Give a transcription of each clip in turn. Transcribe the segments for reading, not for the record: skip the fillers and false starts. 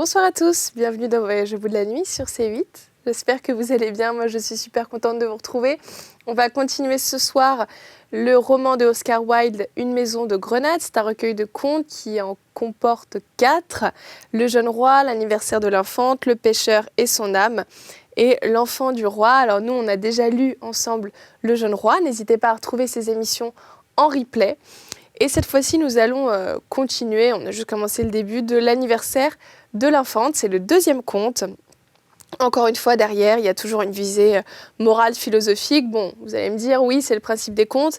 Bonsoir à tous, bienvenue dans Voyage au bout de la nuit sur C8. J'espère que vous allez bien, moi je suis super contente de vous retrouver. On va continuer ce soir le roman de Oscar Wilde, Une maison de grenades. C'est un recueil de contes qui en comporte 4. Le jeune roi, l'anniversaire de l'infante, le pêcheur et son âme. Et l'enfant du roi. Alors nous, on a déjà lu ensemble Le jeune roi. N'hésitez pas à retrouver ces émissions en replay. Et cette fois-ci, nous allons continuer, on a juste commencé le début, de l'anniversaire de l'infante. C'est le 2e conte. Encore une fois, derrière, il y a toujours une visée morale, philosophique. Bon, vous allez me dire, oui, c'est le principe des contes.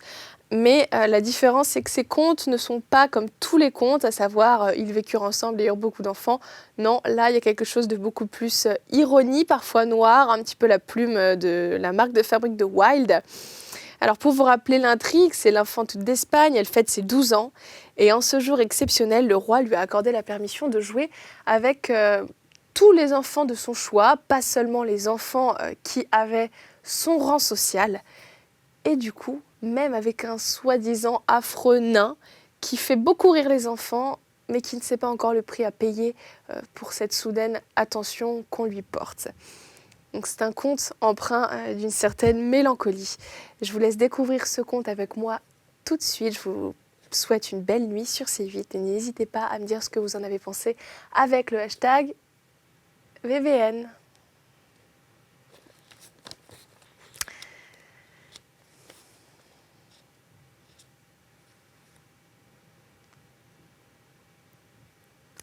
Mais la différence, c'est que ces contes ne sont pas comme tous les contes, à savoir, ils vécurent ensemble et eurent beaucoup d'enfants. Non, là, il y a quelque chose de beaucoup plus ironie, parfois noir, un petit peu la plume de la marque de fabrique de Wilde. Alors pour vous rappeler l'intrigue, c'est l'infante d'Espagne, elle fête ses 12 ans. Et en ce jour exceptionnel, le roi lui a accordé la permission de jouer avec tous les enfants de son choix, pas seulement les enfants qui avaient son rang social. Et du coup, même avec un soi-disant affreux nain qui fait beaucoup rire les enfants, mais qui ne sait pas encore le prix à payer pour cette soudaine attention qu'on lui porte. Donc c'est un conte empreint d'une certaine mélancolie. Je vous laisse découvrir ce conte avec moi tout de suite. Je vous souhaite une belle nuit sur C8 et n'hésitez pas à me dire ce que vous en avez pensé avec le hashtag VVN.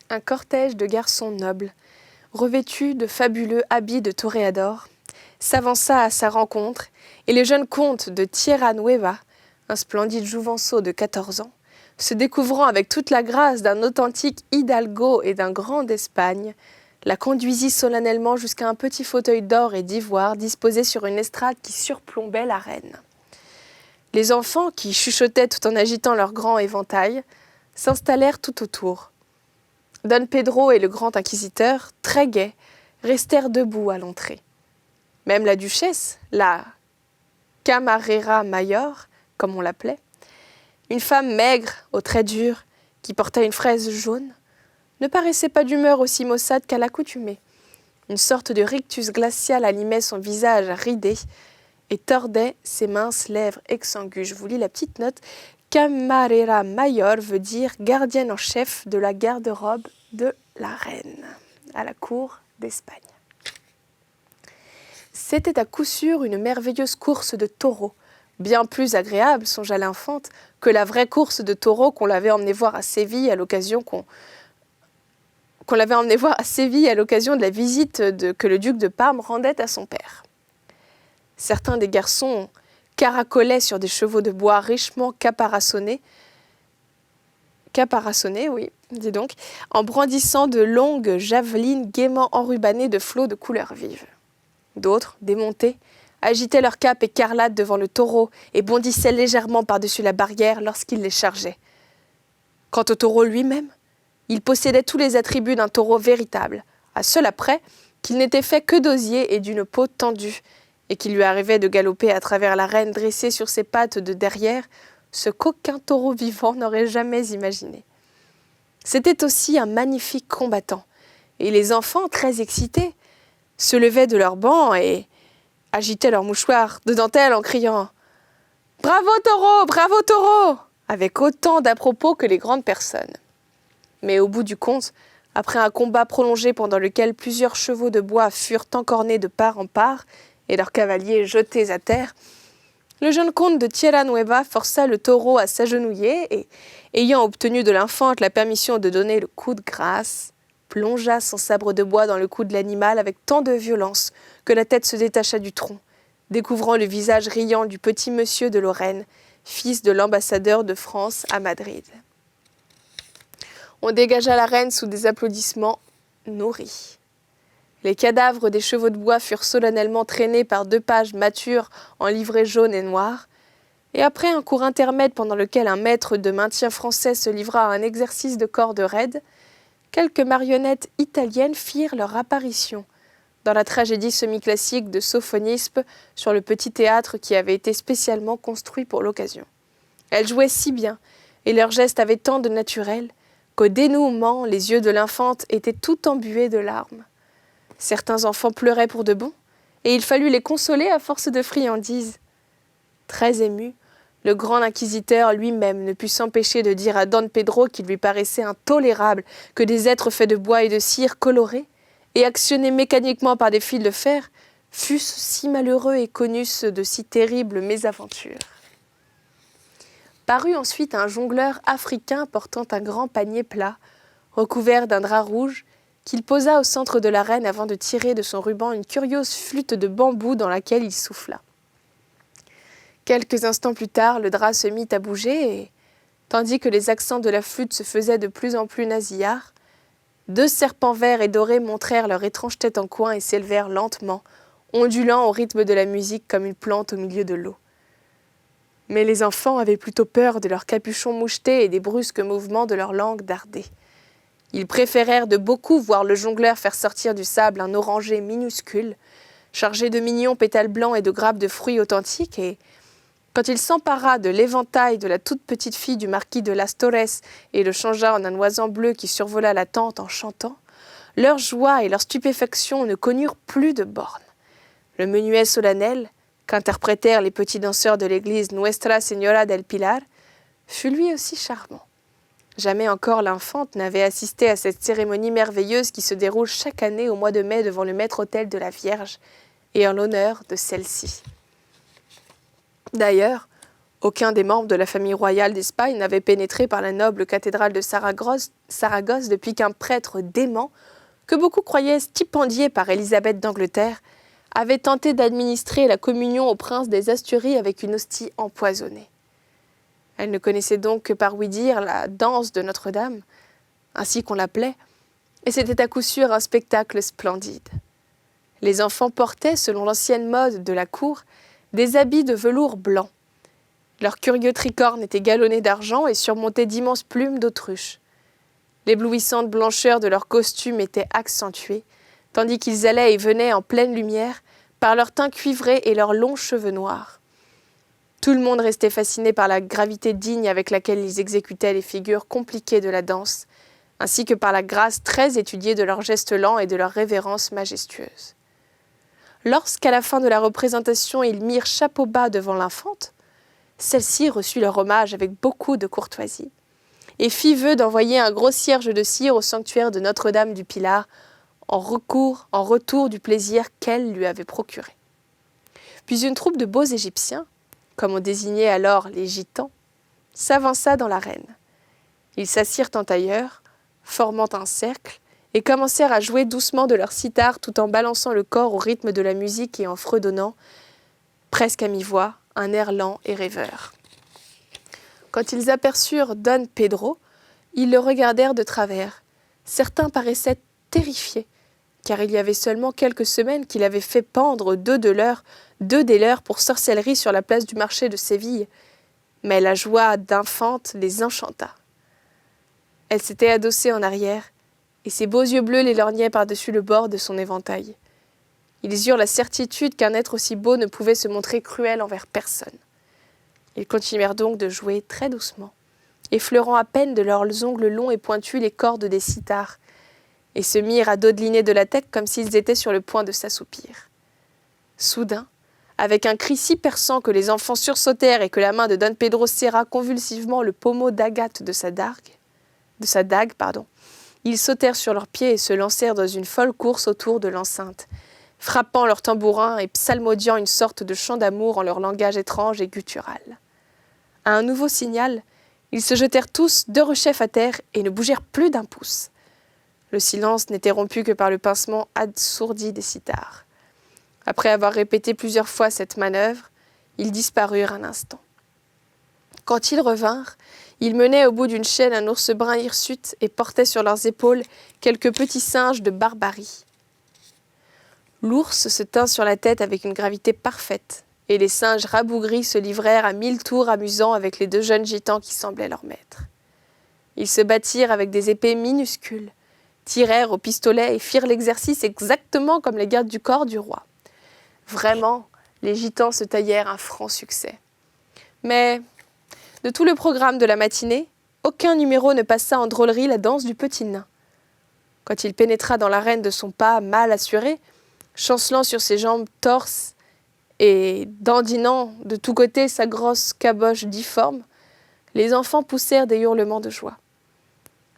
Un cortège de garçons nobles, revêtus de fabuleux habits de toréador, s'avança à sa rencontre et le jeune comte de Tierra Nueva, un splendide jouvenceau de 14 ans, se découvrant avec toute la grâce d'un authentique hidalgo et d'un grand d'Espagne, la conduisit solennellement jusqu'à un petit fauteuil d'or et d'ivoire disposé sur une estrade qui surplombait l'arène. Les enfants, qui chuchotaient tout en agitant leur grand éventail, s'installèrent tout autour. Don Pedro et le grand inquisiteur, très gais, restèrent debout à l'entrée. Même la duchesse, la camarera mayor, comme on l'appelait, une femme maigre, aux traits durs, qui portait une fraise jaune, ne paraissait pas d'humeur aussi maussade qu'à l'accoutumée. Une sorte de rictus glacial animait son visage ridé et tordait ses minces lèvres exsangues. Je vous lis la petite note. Camarera mayor veut dire gardienne en chef de la garde-robe de la reine, à la cour d'Espagne. C'était à coup sûr une merveilleuse course de taureaux, bien plus agréable, songea l'infante, que la vraie course de taureaux qu'on l'avait emmené voir à Séville à l'occasion de la visite que le duc de Parme rendait à son père. Certains des garçons caracolaient sur des chevaux de bois richement caparaçonnés, en brandissant de longues javelines gaiement enrubannées de flots de couleurs vives. D'autres, démontés, agitaient leur cape écarlate devant le taureau et bondissaient légèrement par-dessus la barrière lorsqu'il les chargeait. Quant au taureau lui-même, il possédait tous les attributs d'un taureau véritable, à cela près qu'il n'était fait que d'osier et d'une peau tendue, et qu'il lui arrivait de galoper à travers l'arène dressée sur ses pattes de derrière, ce qu'aucun taureau vivant n'aurait jamais imaginé. C'était aussi un magnifique combattant, et les enfants, très excités, se levaient de leurs bancs et agitaient leurs mouchoirs de dentelle en criant « Bravo taureau, bravo taureau !» avec autant d'à-propos que les grandes personnes. Mais au bout du compte, après un combat prolongé pendant lequel plusieurs chevaux de bois furent encornés de part en part et leurs cavaliers jetés à terre, le jeune comte de Tierra Nueva força le taureau à s'agenouiller et, ayant obtenu de l'infante la permission de donner le coup de grâce, plongea son sabre de bois dans le cou de l'animal avec tant de violence que la tête se détacha du tronc, découvrant le visage riant du petit monsieur de Lorraine, fils de l'ambassadeur de France à Madrid. On dégagea la reine sous des applaudissements nourris. Les cadavres des chevaux de bois furent solennellement traînés par 2 pages matures en livrée jaune et noire, et après un court intermède pendant lequel un maître de maintien français se livra à un exercice de corde raide, quelques marionnettes italiennes firent leur apparition dans la tragédie semi-classique de Sophonispe sur le petit théâtre qui avait été spécialement construit pour l'occasion. Elles jouaient si bien, et leurs gestes avaient tant de naturel, qu'au dénouement, les yeux de l'infante étaient tout embués de larmes. Certains enfants pleuraient pour de bon, et il fallut les consoler à force de friandises. Très ému, le grand inquisiteur lui-même ne put s'empêcher de dire à Don Pedro qu'il lui paraissait intolérable que des êtres faits de bois et de cire colorés, et actionnés mécaniquement par des fils de fer, fussent si malheureux et connussent de si terribles mésaventures. Parut ensuite un jongleur africain portant un grand panier plat, recouvert d'un drap rouge, qu'il posa au centre de l'arène avant de tirer de son ruban une curieuse flûte de bambou dans laquelle il souffla. Quelques instants plus tard, le drap se mit à bouger et, tandis que les accents de la flûte se faisaient de plus en plus nasillards, 2 serpents verts et dorés montrèrent leur étrange tête en coin et s'élevèrent lentement, ondulant au rythme de la musique comme une plante au milieu de l'eau. Mais les enfants avaient plutôt peur de leurs capuchons mouchetés et des brusques mouvements de leur langue dardée. Ils préférèrent de beaucoup voir le jongleur faire sortir du sable un oranger minuscule, chargé de mignons pétales blancs et de grappes de fruits authentiques, et quand il s'empara de l'éventail de la toute petite fille du marquis de Las Torres et le changea en un oiseau bleu qui survola la tente en chantant, leur joie et leur stupéfaction ne connurent plus de bornes. Le menuet solennel, qu'interprétèrent les petits danseurs de l'église Nuestra Señora del Pilar, fut lui aussi charmant. Jamais encore l'infante n'avait assisté à cette cérémonie merveilleuse qui se déroule chaque année au mois de mai devant le maître-autel de la Vierge et en l'honneur de celle-ci. D'ailleurs, aucun des membres de la famille royale d'Espagne n'avait pénétré par la noble cathédrale de Saragosse depuis qu'un prêtre dément, que beaucoup croyaient stipendié par Élisabeth d'Angleterre, avait tenté d'administrer la communion au prince des Asturies avec une hostie empoisonnée. Elle ne connaissait donc que par ouï-dire la danse de Notre-Dame, ainsi qu'on l'appelait, et c'était à coup sûr un spectacle splendide. Les enfants portaient, selon l'ancienne mode de la cour, des habits de velours blanc. Leurs curieux tricornes étaient galonnés d'argent et surmontaient d'immenses plumes d'autruche. L'éblouissante blancheur de leurs costumes était accentuée, tandis qu'ils allaient et venaient en pleine lumière par leur teint cuivré et leurs longs cheveux noirs. Tout le monde restait fasciné par la gravité digne avec laquelle ils exécutaient les figures compliquées de la danse, ainsi que par la grâce très étudiée de leurs gestes lents et de leur révérence majestueuse. Lorsqu'à la fin de la représentation, ils mirent chapeau bas devant l'infante, celle-ci reçut leur hommage avec beaucoup de courtoisie et fit vœu d'envoyer un gros cierge de cire au sanctuaire de Notre-Dame du Pilar en retour du plaisir qu'elle lui avait procuré. Puis une troupe de beaux Égyptiens, comme on désignait alors les gitans, s'avança dans l'arène. Ils s'assirent en tailleur, formant un cercle, et commencèrent à jouer doucement de leur cithare tout en balançant le corps au rythme de la musique et en fredonnant, presque à mi-voix, un air lent et rêveur. Quand ils aperçurent Don Pedro, ils le regardèrent de travers. Certains paraissaient terrifiés, car il y avait seulement quelques semaines qu'il avait fait pendre deux des leurs pour sorcellerie sur la place du marché de Séville. Mais la joie d'infante les enchanta. Elle s'était adossée en arrière, et ses beaux yeux bleus les lorgnaient par-dessus le bord de son éventail. Ils eurent la certitude qu'un être aussi beau ne pouvait se montrer cruel envers personne. Ils continuèrent donc de jouer très doucement, effleurant à peine de leurs ongles longs et pointus les cordes des cithares, et se mirent à dodeliner de la tête comme s'ils étaient sur le point de s'assoupir. Soudain, avec un cri si perçant que les enfants sursautèrent et que la main de Don Pedro serra convulsivement le pommeau d'agate de sa dague, ils sautèrent sur leurs pieds et se lancèrent dans une folle course autour de l'enceinte, frappant leurs tambourins et psalmodiant une sorte de chant d'amour en leur langage étrange et guttural. À un nouveau signal, ils se jetèrent tous derechef à terre et ne bougèrent plus d'un pouce. Le silence n'était rompu que par le pincement assourdi des cithares. Après avoir répété plusieurs fois cette manœuvre, ils disparurent un instant. Quand ils revinrent, ils menaient au bout d'une chaîne un ours brun hirsute et portaient sur leurs épaules quelques petits singes de barbarie. L'ours se tint sur la tête avec une gravité parfaite, et les singes rabougris se livrèrent à 1000 tours amusants avec les deux jeunes gitans qui semblaient leurs maîtres. Ils se battirent avec des épées minuscules, tirèrent au pistolet et firent l'exercice exactement comme les gardes du corps du roi. Vraiment, les gitans se taillèrent un franc succès. Mais, de tout le programme de la matinée, aucun numéro ne passa en drôlerie la danse du petit nain. Quand il pénétra dans l'arène de son pas mal assuré, chancelant sur ses jambes torses et dandinant de tous côtés sa grosse caboche difforme, les enfants poussèrent des hurlements de joie.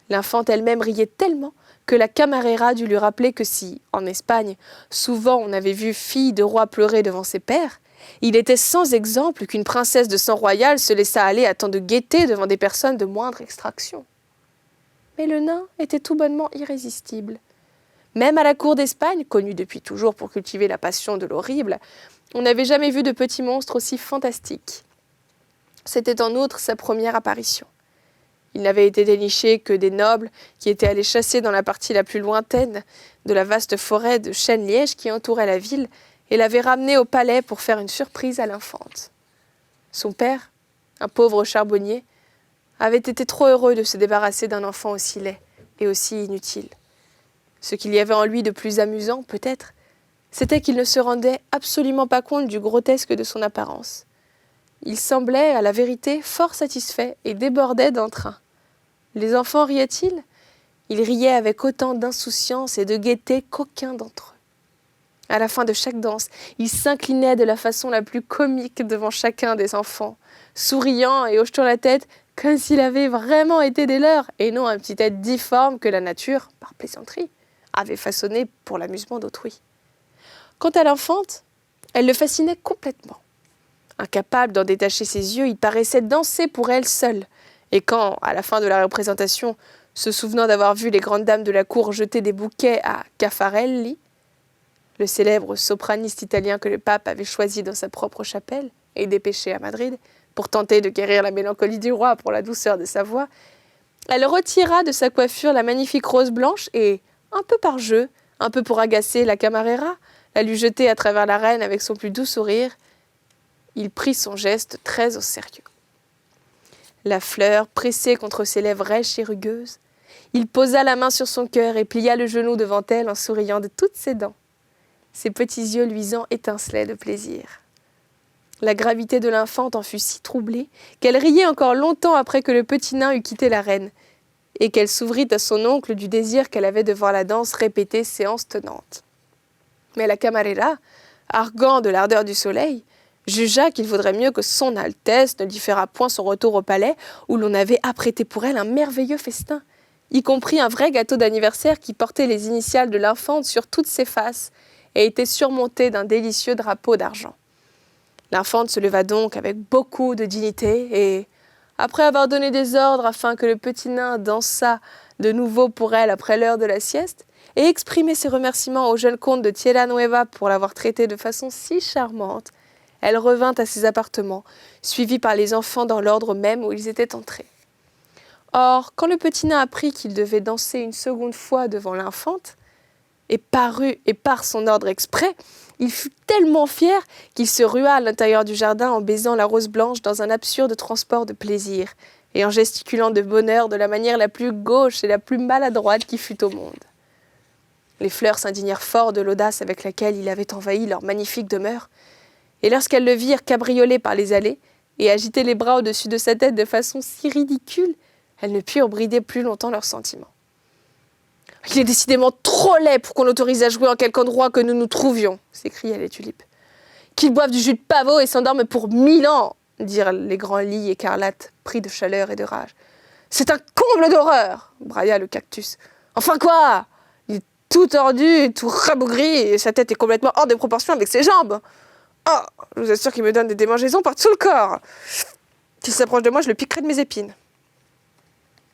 L'infante elle-même riait tellement que la camarera dut lui rappeler que si, en Espagne, souvent on avait vu fille de roi pleurer devant ses pères, il était sans exemple qu'une princesse de sang royal se laissa aller à tant de gaieté devant des personnes de moindre extraction. Mais le nain était tout bonnement irrésistible. Même à la cour d'Espagne, connue depuis toujours pour cultiver la passion de l'horrible, on n'avait jamais vu de petit monstre aussi fantastique. C'était en outre sa première apparition. Il n'avait été déniché que des nobles qui étaient allés chasser dans la partie la plus lointaine de la vaste forêt de chênes-lièges qui entourait la ville et l'avait ramené au palais pour faire une surprise à l'infante. Son père, un pauvre charbonnier, avait été trop heureux de se débarrasser d'un enfant aussi laid et aussi inutile. Ce qu'il y avait en lui de plus amusant, peut-être, c'était qu'il ne se rendait absolument pas compte du grotesque de son apparence. Il semblait, à la vérité, fort satisfait et débordait d'entrain. Les enfants riaient-ils ? Ils riaient avec autant d'insouciance et de gaieté qu'aucun d'entre eux. À la fin de chaque danse, ils s'inclinaient de la façon la plus comique devant chacun des enfants, souriant et hochant la tête comme s'il avait vraiment été des leurs et non un petit être difforme que la nature, par plaisanterie, avait façonné pour l'amusement d'autrui. Quant à l'enfante, elle le fascinait complètement. Incapable d'en détacher ses yeux, il paraissait danser pour elle seule. Et quand, à la fin de la représentation, se souvenant d'avoir vu les grandes dames de la cour jeter des bouquets à Caffarelli, le célèbre sopraniste italien que le pape avait choisi dans sa propre chapelle et dépêché à Madrid, pour tenter de guérir la mélancolie du roi pour la douceur de sa voix, elle retira de sa coiffure la magnifique rose blanche et, un peu par jeu, un peu pour agacer la camarera, la lui jeter à travers l'arène avec son plus doux sourire. Il prit son geste très au sérieux. La fleur pressée contre ses lèvres rêches et rugueuses, il posa la main sur son cœur et plia le genou devant elle en souriant de toutes ses dents. Ses petits yeux luisants étincelaient de plaisir. La gravité de l'infante en fut si troublée qu'elle riait encore longtemps après que le petit nain eut quitté l'arène et qu'elle s'ouvrit à son oncle du désir qu'elle avait de voir la danse répétée séance tenante. Mais la camarera, arguant de l'ardeur du soleil, jugea qu'il vaudrait mieux que son Altesse ne différât point son retour au palais où l'on avait apprêté pour elle un merveilleux festin, y compris un vrai gâteau d'anniversaire qui portait les initiales de l'infante sur toutes ses faces et était surmonté d'un délicieux drapeau d'argent. L'infante se leva donc avec beaucoup de dignité et, après avoir donné des ordres afin que le petit nain dansât de nouveau pour elle après l'heure de la sieste, et exprimé ses remerciements au jeune comte de Tierra-Nueva pour l'avoir traitée de façon si charmante, elle revint à ses appartements, suivie par les enfants dans l'ordre même où ils étaient entrés. Or, quand le petit nain apprit qu'il devait danser une seconde fois devant l'infante, et par son ordre exprès, il fut tellement fier qu'il se rua à l'intérieur du jardin en baisant la rose blanche dans un absurde transport de plaisir, et en gesticulant de bonheur de la manière la plus gauche et la plus maladroite qui fût au monde. Les fleurs s'indignèrent fort de l'audace avec laquelle il avait envahi leur magnifique demeure, et lorsqu'elles le virent cabrioler par les allées et agiter les bras au-dessus de sa tête de façon si ridicule, elles ne purent brider plus longtemps leurs sentiments. « Il est décidément trop laid pour qu'on l'autorise à jouer en quelque endroit que nous nous trouvions !» s'écriaient les tulipes. « Qu'il boive du jus de pavot et s'endorme pour 1000 ans !» dirent les grands lys écarlates, pris de chaleur et de rage. « C'est un comble d'horreur !» brailla le cactus. « Enfin quoi ? Il est tout tordu, tout rabougri, et sa tête est complètement hors de proportion avec ses jambes. Oh, je vous assure qu'il me donne des démangeaisons par tout le corps. S'il s'approche de moi, je le piquerai de mes épines. »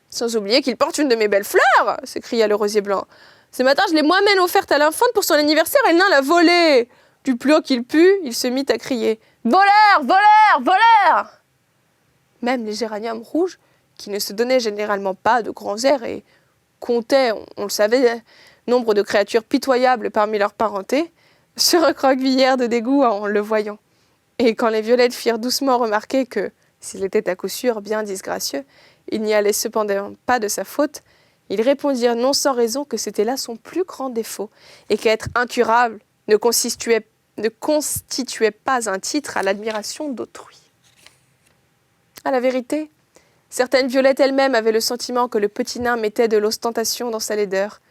Sans oublier qu'il porte une de mes belles fleurs, s'écria le rosier blanc. Ce matin, je l'ai moi-même offerte à l'infante pour son anniversaire et le nain l'a volée. Du plus haut qu'il put, il se mit à crier « Voleur, voleur, voleur !» Même les géraniums rouges, qui ne se donnaient généralement pas de grands airs et comptaient, on le savait, nombre de créatures pitoyables parmi leurs parentés, se recroquevillèrent de dégoût en le voyant. Et quand les violettes firent doucement remarquer que, s'il était à coup sûr bien disgracieux, il n'y allait cependant pas de sa faute, ils répondirent non sans raison que c'était là son plus grand défaut, et qu'être incurable ne constituait pas un titre à l'admiration d'autrui. À la vérité, Certaines violettes elles-mêmes avaient le sentiment que le petit nain mettait de l'ostentation dans sa laideur,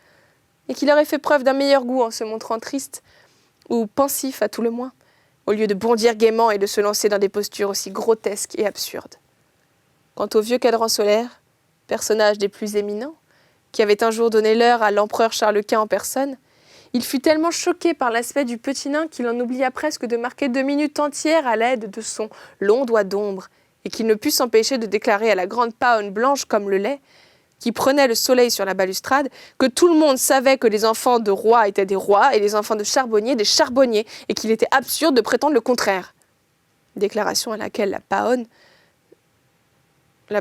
et qu'il aurait fait preuve d'un meilleur goût en se montrant triste, ou pensif à tout le moins, au lieu de bondir gaiement et de se lancer dans des postures aussi grotesques et absurdes. Quant au vieux cadran solaire, personnage des plus éminents, qui avait un jour donné l'heure à l'empereur Charles Quint en personne, il fut tellement choqué par l'aspect du petit nain qu'il en oublia presque de marquer 2 minutes entières à l'aide de son long doigt d'ombre, et qu'il ne put s'empêcher de déclarer à la grande paonne blanche comme le lait, qui prenait le soleil sur la balustrade, que tout le monde savait que les enfants de rois étaient des rois et les enfants de charbonniers des charbonniers, et qu'il était absurde de prétendre le contraire. Déclaration à laquelle la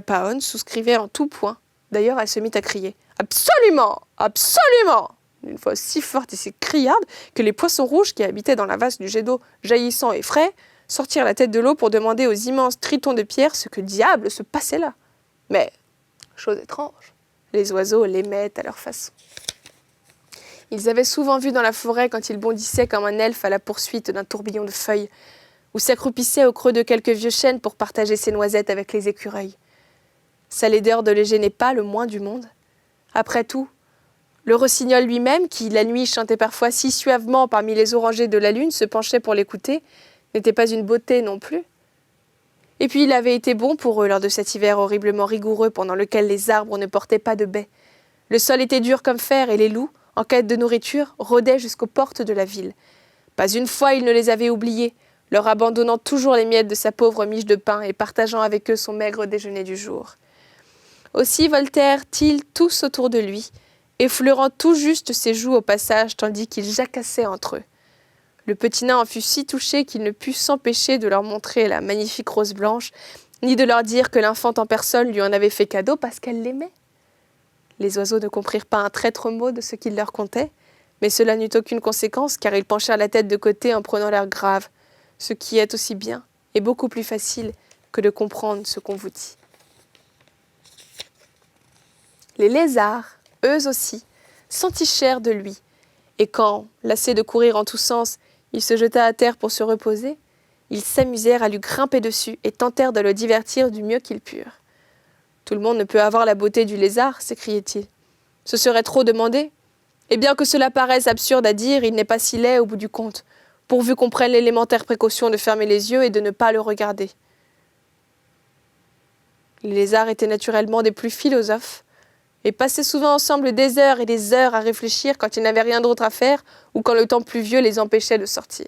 paonne souscrivait en tout point. D'ailleurs, elle se mit à crier « Absolument! Absolument !» d'une voix si forte et si criarde que les poissons rouges qui habitaient dans la vase du jet d'eau jaillissant et frais sortirent la tête de l'eau pour demander aux immenses tritons de pierre ce que diable se passait là. Mais, chose étrange, les oiseaux l'aimaient à leur façon. Ils avaient souvent vu dans la forêt quand il bondissait comme un elfe à la poursuite d'un tourbillon de feuilles, ou s'accroupissait au creux de quelques vieux chênes pour partager ses noisettes avec les écureuils. Sa laideur ne les gênait pas le moins du monde. Après tout, le rossignol lui-même, qui la nuit chantait parfois si suavement parmi les orangers de la lune, se penchait pour l'écouter, n'était pas une beauté non plus. Et puis il avait été bon pour eux lors de cet hiver horriblement rigoureux pendant lequel les arbres ne portaient pas de baies. Le sol était dur comme fer et les loups, en quête de nourriture, rôdaient jusqu'aux portes de la ville. Pas une fois il ne les avait oubliés, leur abandonnant toujours les miettes de sa pauvre miche de pain et partageant avec eux son maigre déjeuner du jour. Aussi voltèrent-ils tous autour de lui, effleurant tout juste ses joues au passage tandis qu'ils jacassaient entre eux. Le petit nain en fut si touché qu'il ne put s'empêcher de leur montrer la magnifique rose blanche, ni de leur dire que l'infante en personne lui en avait fait cadeau parce qu'elle l'aimait. Les oiseaux ne comprirent pas un traître mot de ce qu'il leur contait, mais cela n'eut aucune conséquence car ils penchèrent la tête de côté en prenant l'air grave, ce qui est aussi bien et beaucoup plus facile que de comprendre ce qu'on vous dit. Les lézards, eux aussi, s'entichèrent de lui, et quand, lassés de courir en tous sens, il se jeta à terre pour se reposer, ils s'amusèrent à lui grimper dessus et tentèrent de le divertir du mieux qu'ils purent. « Tout le monde ne peut avoir la beauté du lézard, s'écriait-il. Ce serait trop demandé. Et bien que cela paraisse absurde à dire, il n'est pas si laid au bout du compte, pourvu qu'on prenne l'élémentaire précaution de fermer les yeux et de ne pas le regarder. » Les lézards étaient naturellement des plus philosophes, et passaient souvent ensemble des heures et des heures à réfléchir quand ils n'avaient rien d'autre à faire ou quand le temps pluvieux les empêchait de sortir.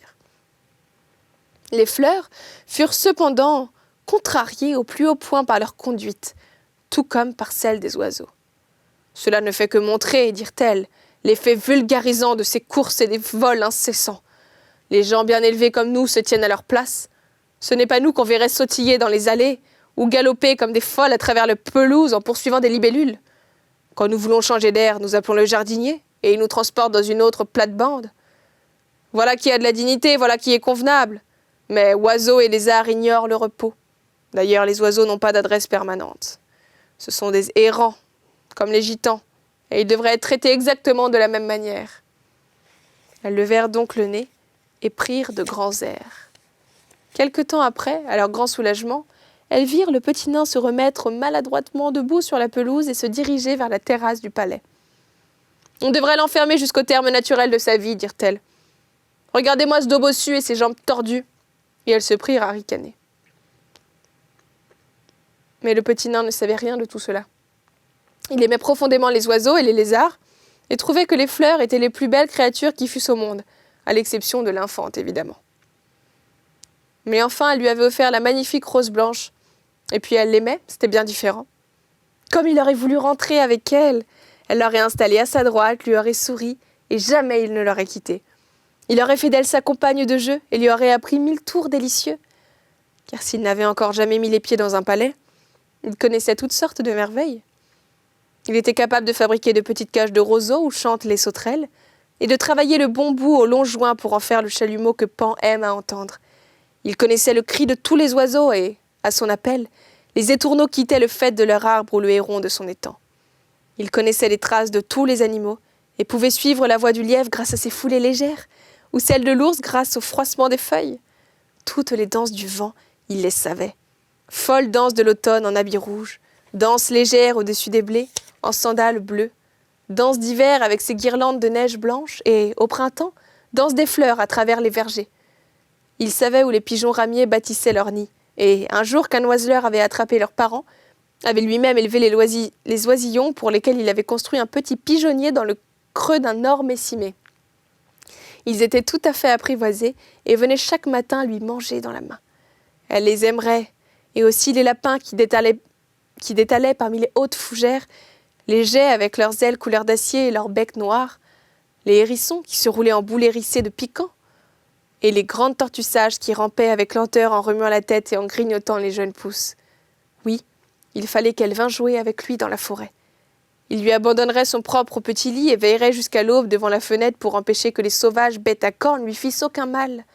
Les fleurs furent cependant contrariées au plus haut point par leur conduite, tout comme par celle des oiseaux. Cela ne fait que montrer, dirent-elles, l'effet vulgarisant de ces courses et des vols incessants. Les gens bien élevés comme nous se tiennent à leur place. Ce n'est pas nous qu'on verrait sautiller dans les allées ou galoper comme des folles à travers les pelouses en poursuivant des libellules. Quand nous voulons changer d'air, nous appelons le jardinier, et il nous transporte dans une autre plate-bande. Voilà qui a de la dignité, voilà qui est convenable. Mais oiseaux et lézards ignorent le repos. D'ailleurs, les oiseaux n'ont pas d'adresse permanente. Ce sont des errants, comme les gitans, et ils devraient être traités exactement de la même manière. Elles levèrent donc le nez et prirent de grands airs. Quelque temps après, à leur grand soulagement, elles virent le petit nain se remettre maladroitement debout sur la pelouse et se diriger vers la terrasse du palais. « On devrait l'enfermer jusqu'au terme naturel de sa vie, dirent-elles. Regardez-moi ce dos bossu et ses jambes tordues. » Et elles se prirent à ricaner. Mais le petit nain ne savait rien de tout cela. Il aimait profondément les oiseaux et les lézards, et trouvait que les fleurs étaient les plus belles créatures qui fussent au monde, à l'exception de l'infante, évidemment. Mais enfin, elle lui avait offert la magnifique rose blanche, et puis elle l'aimait, c'était bien différent. Comme il aurait voulu rentrer avec elle, elle l'aurait installée à sa droite, lui aurait souri, et jamais il ne l'aurait quittée. Il aurait fait d'elle sa compagne de jeu et lui aurait appris 1000 tours délicieux. Car s'il n'avait encore jamais mis les pieds dans un palais, il connaissait toutes sortes de merveilles. Il était capable de fabriquer de petites cages de roseaux où chantent les sauterelles, et de travailler le bon bout au long joint pour en faire le chalumeau que Pan aime à entendre. Il connaissait le cri de tous les oiseaux et, à son appel, les étourneaux quittaient le faîte de leur arbre ou le héron de son étang. Il connaissait les traces de tous les animaux et pouvait suivre la voie du lièvre grâce à ses foulées légères, ou celle de l'ours grâce au froissement des feuilles. Toutes les danses du vent, il les savait. Folle danse de l'automne en habit rouge, danse légère au-dessus des blés, en sandales bleues, danse d'hiver avec ses guirlandes de neige blanche et, au printemps, danse des fleurs à travers les vergers. Il savait où les pigeons ramiers bâtissaient leur nid, et un jour qu'un oiseleur avait attrapé leurs parents, avait lui-même élevé les oisillons pour lesquels il avait construit un petit pigeonnier dans le creux d'un énorme écimé. Ils étaient tout à fait apprivoisés et venaient chaque matin lui manger dans la main. Elle les aimerait, et aussi les lapins qui détalaient parmi les hautes fougères, les geais avec leurs ailes couleur d'acier et leurs becs noirs, les hérissons qui se roulaient en boules hérissées de piquants, et les grandes tortues sages qui rampaient avec lenteur en remuant la tête et en grignotant les jeunes pousses. Oui, il fallait qu'elle vînt jouer avec lui dans la forêt. Il lui abandonnerait son propre petit lit et veillerait jusqu'à l'aube devant la fenêtre pour empêcher que les sauvages bêtes à cornes lui fissent aucun mal,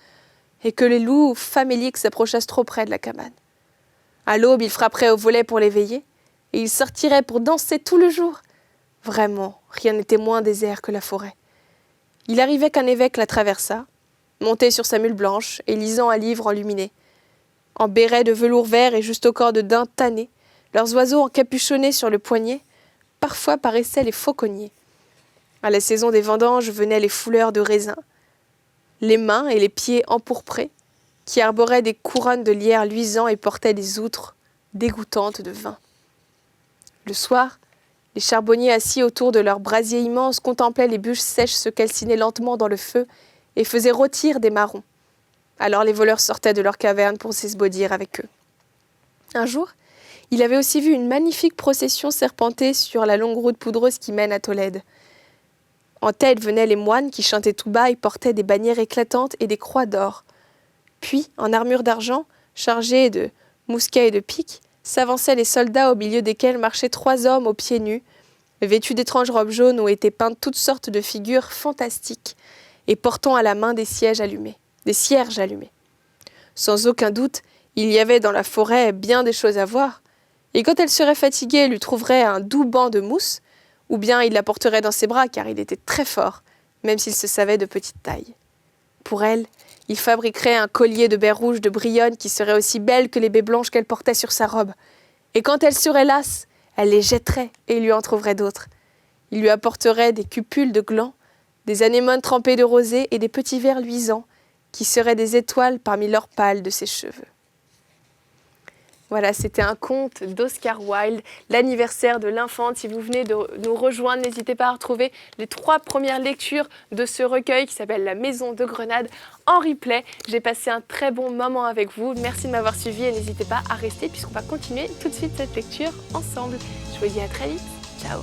et que les loups faméliques s'approchassent trop près de la cabane. À l'aube, il frapperait au volet pour l'éveiller, et il sortirait pour danser tout le jour. Vraiment, rien n'était moins désert que la forêt. Il arrivait qu'un évêque la traversa, monté sur sa mule blanche et lisant un livre enluminé. En béret de velours vert et juste au corps de daim tanné, leurs oiseaux encapuchonnés sur le poignet, parfois paraissaient les fauconniers. À la saison des vendanges venaient les fouleurs de raisins, les mains et les pieds empourprés, qui arboraient des couronnes de lierre luisants et portaient des outres dégoûtantes de vin. Le soir, les charbonniers assis autour de leur brasier immense contemplaient les bûches sèches se calciner lentement dans le feu et faisaient rôtir des marrons. Alors les voleurs sortaient de leur caverne pour s'esbaudir avec eux. Un jour, il avait aussi vu une magnifique procession serpenter sur la longue route poudreuse qui mène à Tolède. En tête venaient les moines qui chantaient tout bas et portaient des bannières éclatantes et des croix d'or. Puis, en armure d'argent, chargés de mousquets et de piques, s'avançaient les soldats au milieu desquels marchaient 3 hommes aux pieds nus, vêtus d'étranges robes jaunes où étaient peintes toutes sortes de figures fantastiques et portant à la main des cierges allumés. Sans aucun doute, il y avait dans la forêt bien des choses à voir, et quand elle serait fatiguée, elle lui trouverait un doux banc de mousse, ou bien il la porterait dans ses bras car il était très fort, même s'il se savait de petite taille. Pour elle, il fabriquerait un collier de baies rouges de brillonne qui serait aussi belle que les baies blanches qu'elle portait sur sa robe. Et quand elle serait lasse, elle les jetterait et il lui en trouverait d'autres. Il lui apporterait des cupules de glands, des anémones trempées de rosée et des petits vers luisants qui seraient des étoiles parmi l'or pâle de ses cheveux. Voilà, c'était un conte d'Oscar Wilde, l'anniversaire de l'infante. Si vous venez de nous rejoindre, n'hésitez pas à retrouver les 3 premières lectures de ce recueil qui s'appelle La Maison de Grenade en replay. J'ai passé un très bon moment avec vous. Merci de m'avoir suivi et n'hésitez pas à rester puisqu'on va continuer tout de suite cette lecture ensemble. Je vous dis à très vite. Ciao.